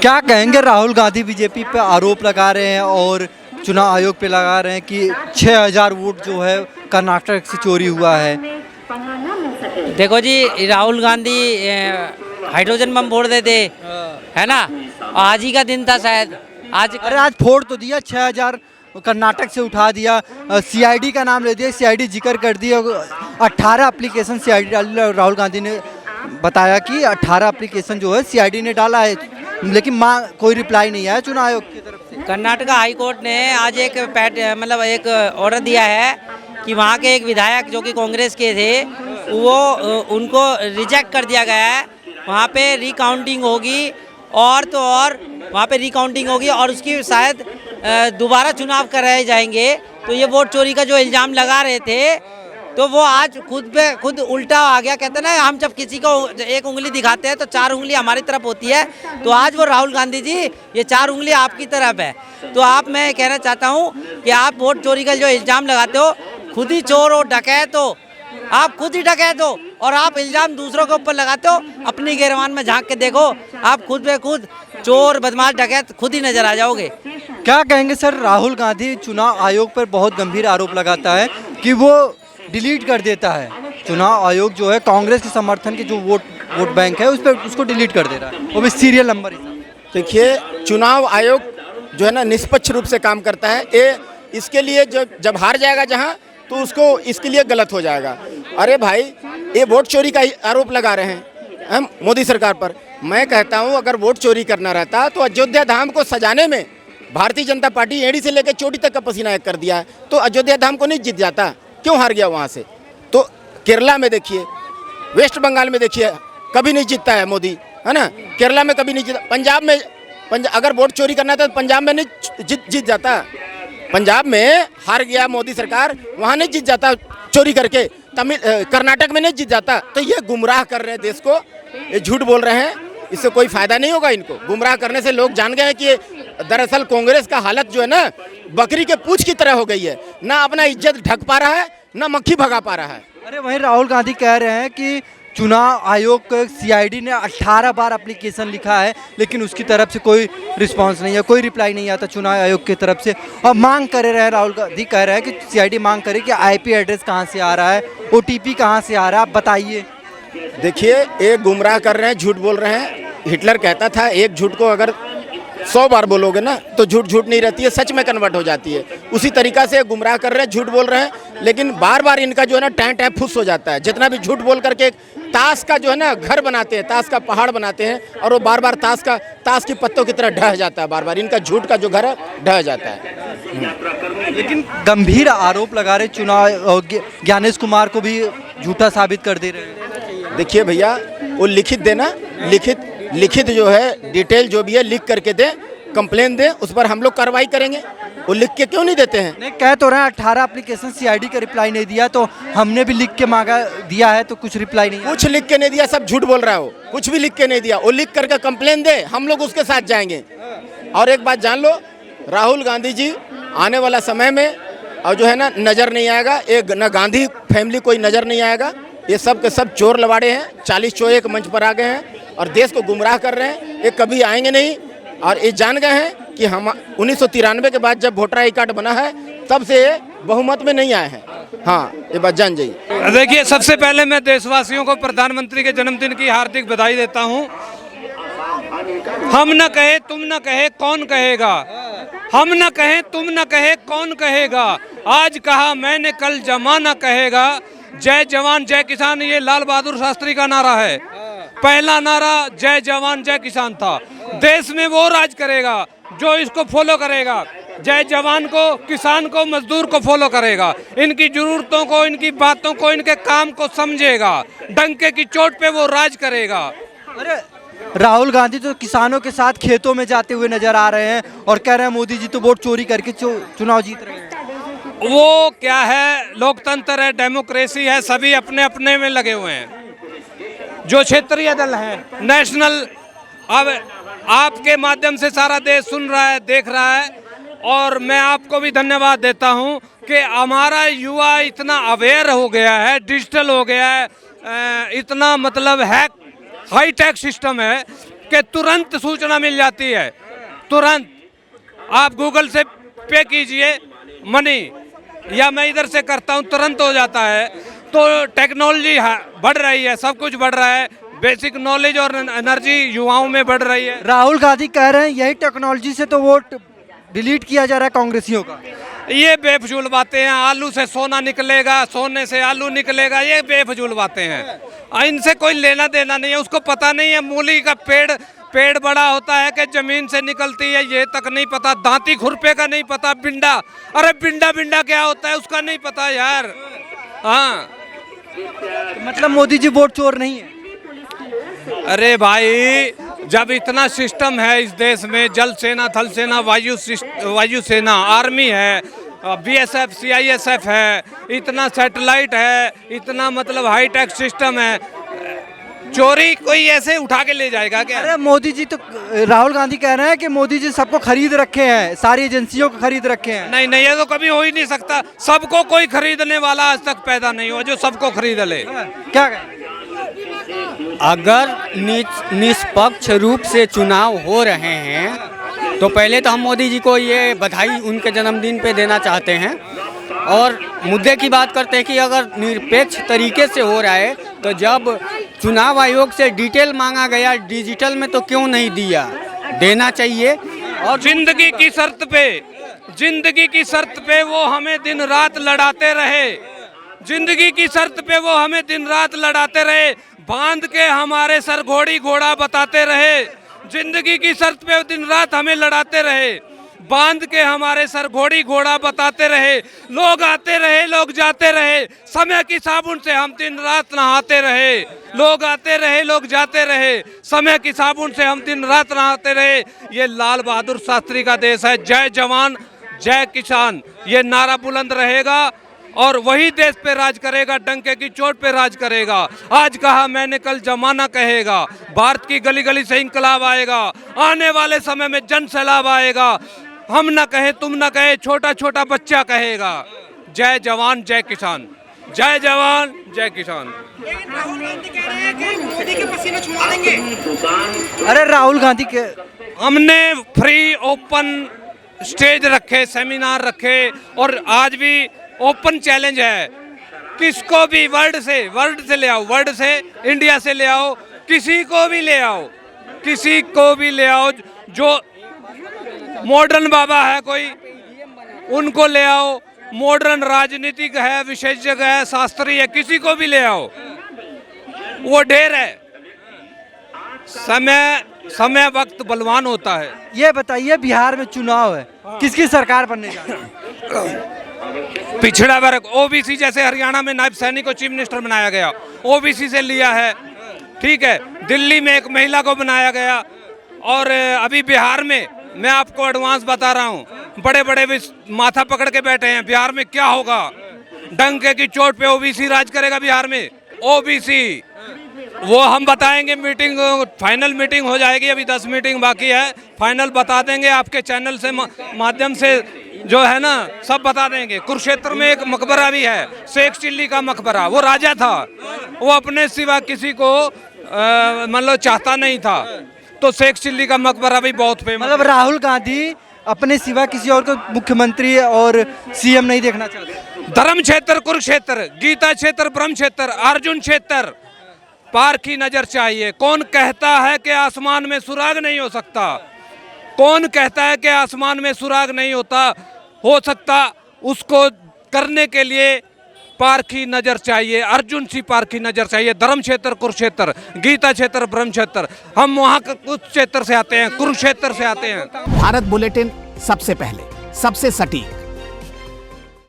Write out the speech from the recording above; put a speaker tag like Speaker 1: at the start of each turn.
Speaker 1: क्या कहेंगे, राहुल गांधी बीजेपी पे आरोप लगा रहे हैं और चुनाव आयोग पे लगा रहे हैं कि 6000 वोट जो है कर्नाटक से चोरी हुआ है।
Speaker 2: देखो जी, राहुल गांधी हाइड्रोजन बम फोड़ देते, है ना। आज ही का दिन था शायद।
Speaker 1: अरे आज फोड़ तो दिया, 6000 कर्नाटक से उठा दिया, सीआईडी का नाम ले दिया, सीआईडी जिक्र कर दिया। 18 एप्लीकेशन सीआईडी डाली। राहुल गांधी ने बताया कि 18 एप्लीकेशन जो है सीआईडी ने डाला है, लेकिन कोई रिप्लाई नहीं आया चुनाव आयोग की तरफ से।
Speaker 2: कर्नाटका हाई कोर्ट ने आज एक एक ऑर्डर दिया है कि वहाँ के एक विधायक जो कि कांग्रेस के थे, वो उनको रिजेक्ट कर दिया गया है। वहाँ पे रिकाउंटिंग होगी और तो और वहाँ पे रिकाउंटिंग होगी और उसकी शायद दोबारा चुनाव कराए जाएंगे। तो ये वोट चोरी का जो इल्ज़ाम लगा रहे थे, तो वो आज खुद पे खुद उल्टा आ गया। कहते हैं ना, हम जब किसी को एक उंगली दिखाते हैं तो 4 उंगली हमारी तरफ होती है। तो आज वो राहुल गांधी जी, ये 4 उंगली आपकी तरफ है। तो मैं कहना चाहता हूँ कि आप वोट चोरी का जो इल्ज़ाम लगाते हो, खुद ही चोर हो, डकैत हो, आप खुद ही डकैत हो और आप इल्ज़ाम दूसरों के ऊपर लगाते हो। अपनी गिरवान में झांक के देखो, आप खुद पे खुद चोर, बदमाश, डकैत खुद ही नजर आ जाओगे।
Speaker 1: क्या कहेंगे सर, राहुल गांधी चुनाव आयोग पर बहुत गंभीर आरोप लगाता है कि वो डिलीट कर देता है। चुनाव आयोग जो है कांग्रेस के समर्थन के जो वोट बैंक है उस पर उसको डिलीट कर दे रहा है, वो भी सीरियल नंबर।
Speaker 3: देखिए, चुनाव आयोग जो है ना निष्पक्ष रूप से काम करता है। ये इसके लिए जब हार जाएगा जहाँ, तो उसको इसके लिए गलत हो जाएगा। अरे भाई, ये वोट चोरी का आरोप लगा रहे हैं हम मोदी सरकार पर। मैं कहता हूँ, अगर वोट चोरी करना रहता तो अयोध्या धाम को सजाने में भारतीय जनता पार्टी एड़ी से लेकर चोटी तक का पसीना एक कर दिया है, तो अयोध्या धाम को नहीं जीत जाता। क्यों हार गया वहाँ से? तो केरला में देखिए, वेस्ट बंगाल में देखिए, कभी नहीं जीतता है मोदी, है ना। केरला में कभी नहीं जीता। पंजाब में अगर वोट चोरी करना था तो पंजाब में नहीं जीत जाता। पंजाब में हार गया मोदी सरकार, वहाँ नहीं जीत जाता चोरी करके। कर्नाटक में नहीं जीत जाता। तो ये गुमराह कर रहे हैं देश को, ये झूठ बोल रहे हैं। इससे कोई फायदा नहीं होगा। इनको गुमराह करने से लोग जान गए हैं कि दरअसल कांग्रेस का हालत जो है ना, बकरी के पूंछ की तरह हो गई है। ना अपना इज्जत ढक पा रहा है, ना मक्खी भगा पा रहा है।
Speaker 1: अरे वहीं राहुल गांधी कह रहे हैं कि चुनाव आयोग को सीआईडी ने 18 बार एप्लीकेशन लिखा है, लेकिन उसकी तरफ से कोई रिस्पांस नहीं है, कोई रिप्लाई नहीं आता चुनाव आयोग की तरफ से। और मांग कर रहे हैं, राहुल गांधी कह रहे हैं कि सीआईडी मांग करे कि आईपी एड्रेस कहां से आ रहा है, ओटीपी कहां से आ रहा है, आप बताइए।
Speaker 3: देखिए, एक गुमराह कर रहे हैं, झूठ बोल रहे हैं। हिटलर कहता था, एक झूठ को अगर 100 बार बोलोगे ना तो झूठ नहीं रहती है, सच में कन्वर्ट हो जाती है। उसी तरीका से गुमराह कर रहे हैं, झूठ बोल रहे हैं, लेकिन बार बार इनका जो है ना टैं फुस हो जाता है। जितना भी झूठ बोल करके ताश का जो है ना घर बनाते हैं, ताश का पहाड़ बनाते हैं, और वो बार बार ताश की पत्तों की तरह ढह जाता है। बार बार इनका झूठ का जो घर है ढह जाता है।
Speaker 1: लेकिन गंभीर आरोप लगा रहे चुनाव, ज्ञानेश कुमार को भी झूठा साबित कर दे रहे हैं।
Speaker 3: देखिए भैया, वो लिखित देना, लिखित जो है डिटेल जो भी है लिख करके दे, कंप्लेन दे, उस पर हम लोग कार्रवाई करेंगे। वो लिख के क्यों नहीं देते हैं?
Speaker 1: नहीं, कह तो रहे हैं 18 एप्लीकेशन सीआईडी का रिप्लाई नहीं दिया, तो हमने भी लिख के मांगा दिया है तो कुछ रिप्लाई नहीं।
Speaker 3: कुछ लिख के नहीं दिया, सब झूठ बोल रहा है। वो कुछ भी लिख के नहीं दिया। वो लिख करके कंप्लेन दे, हम लोग उसके साथ जाएंगे। और एक बात जान लो, राहुल गांधी जी आने वाला समय में और जो है ना नजर नहीं आएगा, एक न गांधी फैमिली कोई नजर नहीं आएगा। ये सब के सब चोर लवाड़े हैं, 40 चोर एक मंच पर आ गए हैं और देश को गुमराह कर रहे हैं। ये कभी आएंगे नहीं, और ये जान गए हैं कि हम 1993 के बाद जब वोटर आई कार्ड बना है, तब से बहुमत में नहीं आए हैं। हाँ, ये बात जान जाइए।
Speaker 4: देखिए, सबसे पहले मैं देशवासियों को प्रधानमंत्री के जन्मदिन की हार्दिक बधाई देता हूँ। हम न कहे तुम न कहे कौन कहेगा, हम न कहे तुम न कहे कौन कहेगा, आज कहा मैंने कल जमाना कहेगा। जय जवान जय किसान, ये लाल बहादुर शास्त्री का नारा है। पहला नारा जय जवान जय किसान था। देश में वो राज करेगा जो इसको फॉलो करेगा। जय जवान को, किसान को, मजदूर को फॉलो करेगा, इनकी जरूरतों को, इनकी बातों को, इनके काम को समझेगा, डंके की चोट पे वो राज करेगा।
Speaker 1: अरे राहुल गांधी तो किसानों के साथ खेतों में जाते हुए नजर आ रहे हैं और कह रहे हैं मोदी जी तो वोट चोरी करके चुनाव जीत रहे हैं।
Speaker 4: वो क्या है, लोकतंत्र है, डेमोक्रेसी है, सभी अपने अपने में लगे हुए हैं। जो क्षेत्रीय दल है, नेशनल, अब आपके माध्यम से सारा देश सुन रहा है, देख रहा है, और मैं आपको भी धन्यवाद देता हूं कि हमारा युवा इतना अवेयर हो गया है, डिजिटल हो गया है, इतना मतलब है, हाईटेक सिस्टम है कि तुरंत सूचना मिल जाती है, तुरंत। आप गूगल से पे कीजिए मनी, या मैं इधर से करता हूँ, तुरंत हो जाता है। तो टेक्नोलॉजी बढ़ रही है, सब कुछ बढ़ रहा है, बेसिक नॉलेज और एनर्जी युवाओं में बढ़ रही है।
Speaker 1: राहुल गांधी कह रहे हैं यही टेक्नोलॉजी से तो वोट डिलीट किया जा रहा है कांग्रेसियों का।
Speaker 4: ये बेफजूल बातें हैं। आलू से सोना निकलेगा, सोने से आलू निकलेगा, ये बेफजूल बातें हैं। इनसे कोई लेना देना नहीं है। उसको पता नहीं है मूली का पेड़ बड़ा होता है कि जमीन से निकलती है, ये तक नहीं पता। दांती खुरपे का नहीं पता, बिंडा, अरे बिंडा क्या होता है उसका नहीं पता यार। हाँ,
Speaker 1: मतलब मोदी जी वोट चोर नहीं है।
Speaker 4: अरे भाई, जब इतना सिस्टम है इस देश में, जल सेना, थल सेना, वायु सेना, आर्मी है, बीएसएफ, सीआईएसएफ है, इतना सैटेलाइट है, इतना मतलब हाईटेक सिस्टम है, चोरी कोई ऐसे उठा के ले जाएगा क्या?
Speaker 1: अरे मोदी जी तो, राहुल गांधी कह रहे हैं कि मोदी जी सबको खरीद रखे हैं, सारी एजेंसियों को खरीद रखे हैं।
Speaker 4: नहीं, ये तो कभी हो ही नहीं सकता। सबको कोई खरीदने वाला आज तक पैदा नहीं हुआ जो सबको खरीद ले।
Speaker 1: क्या कहें?
Speaker 5: अगर निष्पक्ष रूप से चुनाव हो रहे हैं तो पहले तो हम मोदी जी को ये बधाई उनके जन्मदिन पे देना चाहते हैं। और मुद्दे की बात करते हैं कि अगर निरपेक्ष तरीके से हो रहा है तो जब चुनाव आयोग से डिटेल मांगा गया डिजिटल में तो क्यों नहीं दिया, देना चाहिए। और
Speaker 4: जिंदगी की शर्त पे वो हमें दिन रात लड़ाते रहे, जिंदगी की शर्त पे वो हमें दिन रात लड़ाते रहे, बांध के हमारे सर घोड़ा बताते रहे। जिंदगी की शर्त पे दिन रात हमें लड़ाते रहे, बांध के हमारे सर घोड़ा बताते रहे। लोग आते रहे, लोग जाते रहे, समय की साबुन से हम दिन रात नहाते रहे। लोग आते रहे, लोग जाते रहे, समय की साबुन से हम दिन रात नहाते रहे। ये लाल बहादुर शास्त्री का देश है। जय जवान जय किसान, ये नारा बुलंद रहेगा और वही देश पे राज करेगा, डंके की चोट पे राज करेगा। आज कहा मैंने कल जमाना कहेगा। भारत की गली गली से इंकलाब आएगा, आने वाले समय में जन सैलाब आएगा। हम न कहे, तुम न कहे, छोटा छोटा बच्चा कहेगा। जय जवान जय किसान, जय जवान जय किसान।
Speaker 1: अरे राहुल गांधी के
Speaker 4: हमने फ्री ओपन स्टेज रखे, सेमिनार रखे, और आज भी ओपन चैलेंज है। किसको भी वर्ल्ड से ले आओ, वर्ल्ड से, इंडिया से ले आओ, किसी को भी ले आओ, किसी को भी ले आओ जो मॉडर्न बाबा है कोई, उनको ले आओ। मॉडर्न राजनीतिक है, विशेषज्ञ है, शास्त्री है, किसी को भी ले आओ, वो ढेर है। समय वक्त बलवान होता है।
Speaker 1: ये बताइए, बिहार में चुनाव है, किसकी सरकार बनने जा रही है?
Speaker 4: पिछड़ा वर्ग, ओबीसी, जैसे हरियाणा में नायब सैनिक को चीफ मिनिस्टर बनाया गया, ओबीसी से लिया है, ठीक है। दिल्ली में एक महिला को बनाया गया, और अभी बिहार में मैं आपको एडवांस बता रहा हूँ, बड़े बड़े माथा पकड़ के बैठे हैं। बिहार में क्या होगा? डंके की चोट पे ओबीसी राज करेगा बिहार में। ओबीसी, वो हम बताएंगे, मीटिंग, फाइनल मीटिंग हो जाएगी, अभी 10 मीटिंग बाकी है, फाइनल बता देंगे आपके चैनल से माध्यम से, जो है ना, सब बता देंगे। कुरुक्षेत्र में एक मकबरा भी है, शेख चिल्ली का मकबरा, वो राजा था, वो अपने सिवा किसी को मतलब चाहता नहीं था, तो शेख चिल्ली का मकबरा भी बहुत फेमस।
Speaker 1: मतलब राहुल गांधी अपने सिवा किसी और को मुख्यमंत्री और सीएम नहीं देखना चाहते।
Speaker 4: धर्म क्षेत्र कुरुक्षेत्र, गीता क्षेत्र ब्रह्म क्षेत्र, अर्जुन क्षेत्र, पार की नजर चाहिए। कौन कहता है कि आसमान में सुराग नहीं हो सकता? कौन कहता है कि आसमान में सुराग नहीं हो सकता? उसको करने के लिए पार की नजर चाहिए, अर्जुन सी पार की नजर चाहिए। धर्म क्षेत्र कुरुक्षेत्र, गीता क्षेत्र ब्रह्म क्षेत्र, हम वहाँ कुछ क्षेत्र से आते हैं, कुरुक्षेत्र से आते हैं।
Speaker 6: भारत बुलेटिन सबसे पहले, सबसे सटीक,